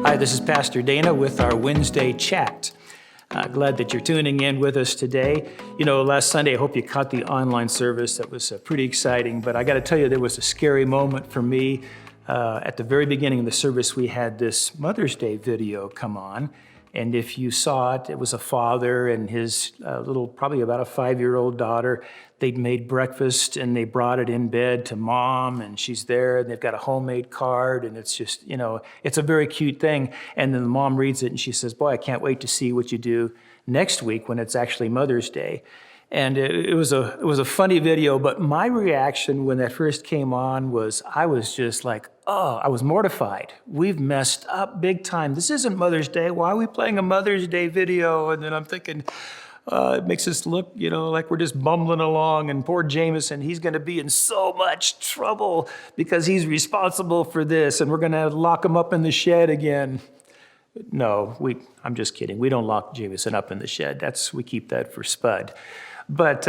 Hi, this is Pastor Dana with our Wednesday chat. Glad that you're tuning in with us today. You know, last Sunday, I hope you caught the online service. That was pretty exciting, but I got to tell you, there was a scary moment for me. At the very beginning of the service, we had this Mother's Day video come on. And if you saw it, it was a father and his probably about a 5-year-old daughter. They'd made breakfast and they brought it in bed to mom, and she's there, and they've got a homemade card, and it's just, it's a very cute thing. And then the mom reads it and she says, "Boy, I can't wait to see what you do next week when it's actually Mother's Day." And it was a funny video, but my reaction when that first came on was I was just like, oh, I was mortified. We've messed up big time. This isn't Mother's Day. Why are we playing a Mother's Day video? And then I'm thinking, it makes us look, like we're just bumbling along. And poor Jameson, he's going to be in so much trouble because he's responsible for this. And we're going to lock him up in the shed again. No, I'm just kidding. We don't lock Jameson up in the shed. We keep that for Spud. But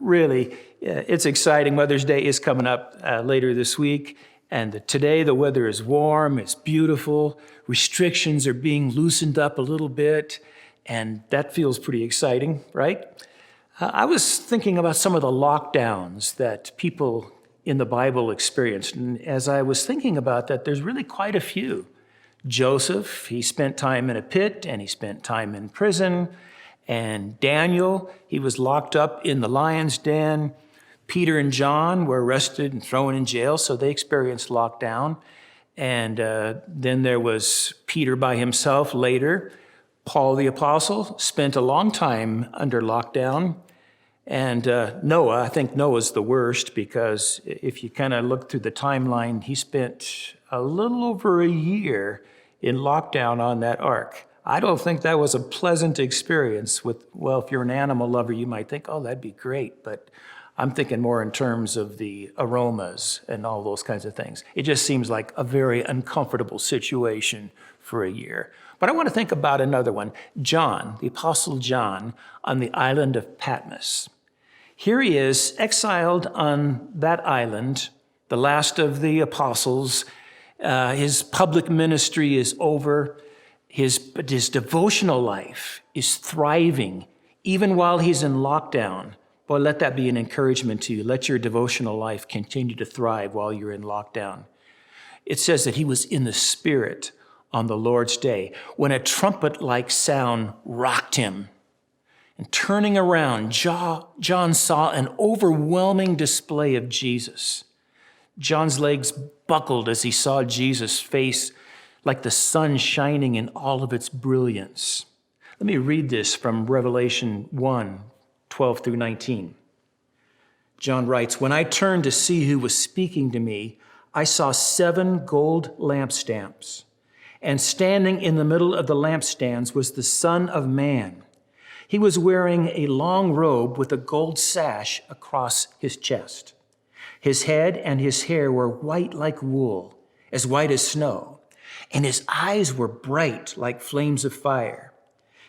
really, it's exciting. Mother's Day is coming up later this week. And today the weather is warm, it's beautiful. Restrictions are being loosened up a little bit. And that feels pretty exciting, right? I was thinking about some of the lockdowns that people in the Bible experienced. And as I was thinking about that, there's really quite a few. Joseph, he spent time in a pit and he spent time in prison. And Daniel, he was locked up in the lion's den. Peter and John were arrested and thrown in jail, so they experienced lockdown. And then there was Peter by himself later. Paul the Apostle spent a long time under lockdown. And Noah, I think Noah's the worst because if you kind of look through the timeline, he spent a little over a year in lockdown on that ark. I don't think that was a pleasant experience if you're an animal lover, you might think, oh, that'd be great. But I'm thinking more in terms of the aromas and all those kinds of things. It just seems like a very uncomfortable situation for a year. But I want to think about another one. John, the Apostle John, on the island of Patmos. Here he is, exiled on that island, the last of the apostles. His public ministry is over. His devotional life is thriving, even while he's in lockdown. Boy, let that be an encouragement to you. Let your devotional life continue to thrive while you're in lockdown. It says that he was in the Spirit on the Lord's day when a trumpet-like sound rocked him. And turning around, John saw an overwhelming display of Jesus. John's legs buckled as he saw Jesus' face like the sun shining in all of its brilliance. Let me read this from Revelation 1, 12 through 19. John writes, "When I turned to see who was speaking to me, I saw 7 gold lampstands, and standing in the middle of the lampstands was the Son of Man. He was wearing a long robe with a gold sash across his chest. His head and his hair were white like wool, as white as snow, and his eyes were bright like flames of fire.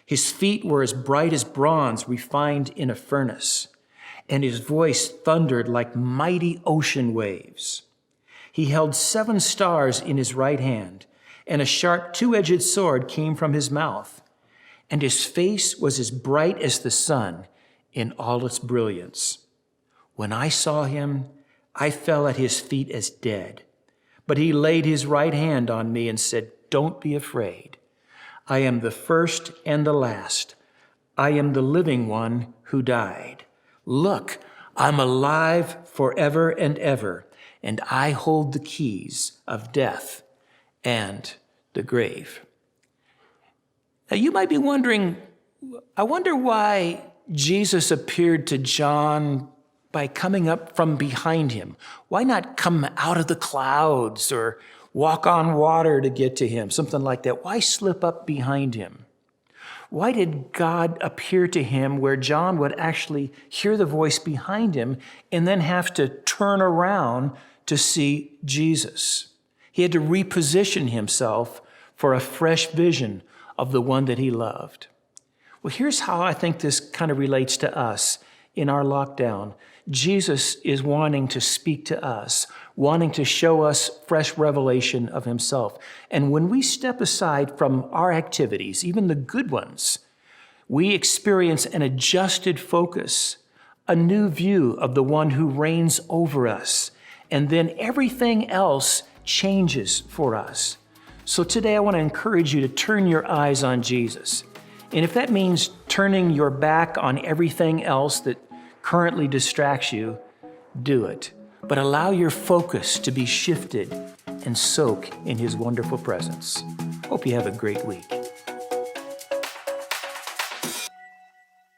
His feet were as bright as bronze refined in a furnace, and his voice thundered like mighty ocean waves. He held 7 stars in his right hand, and a sharp 2-edged sword came from his mouth, and his face was as bright as the sun in all its brilliance. When I saw him, I fell at his feet as dead. But he laid his right hand on me and said, 'Don't be afraid. I am the first and the last. I am the living one who died. Look, I'm alive forever and ever, and I hold the keys of death and the grave.'" Now you might be wondering, I wonder why Jesus appeared to John by coming up from behind him. Why not come out of the clouds or walk on water to get to him, something like that? Why slip up behind him? Why did God appear to him where John would actually hear the voice behind him and then have to turn around to see Jesus? He had to reposition himself for a fresh vision of the one that he loved. Well, here's how I think this kind of relates to us in our lockdown, Jesus is wanting to speak to us, wanting to show us fresh revelation of himself. And when we step aside from our activities, even the good ones, we experience an adjusted focus, a new view of the one who reigns over us. And then everything else changes for us. So today I want to encourage you to turn your eyes on Jesus. And if that means turning your back on everything else that currently distracts you, do it. But allow your focus to be shifted and soak in his wonderful presence. Hope you have a great week.